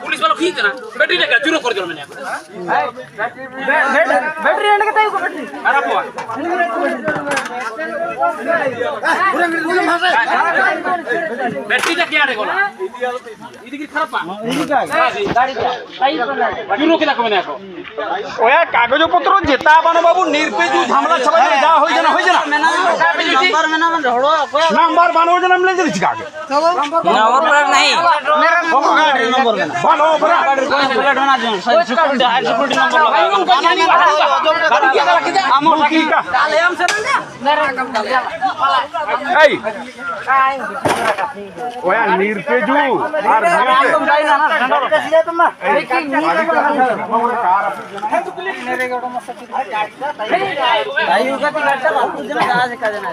police वालों खींच ना बैटरी लेकर चूरो कर दो मैंने बैटरी लेके ताई को बैटरी खराब हुआ बैटरी लेके आ रे गोला इधर खराब पा गाड़ी का ताई को चूरो के देखो मैंने को ওয়া কাগজপত্র জেতা বানো বাবু নির্পেজু ঝামলা ছবাই যা হই জানা नंबर में ना मन ढोड़ो নাম্বার বানো জানা মিলে দিছি কাকে नंबर पर नहीं नंबर बानो बरा बुलेट होना चाहिए सिक्योरिटी हाई सिक्योरिटी नंबर আমল কি কা डाले हम से मेरा काम डाले এই ওয়া নির্পেজু আর तुम जाई ना ठंडा का सीधा तुम लेकिन मेरे को मत सकी भाई का ताई का ती गाड़ी चला तुझे ना जा से का देना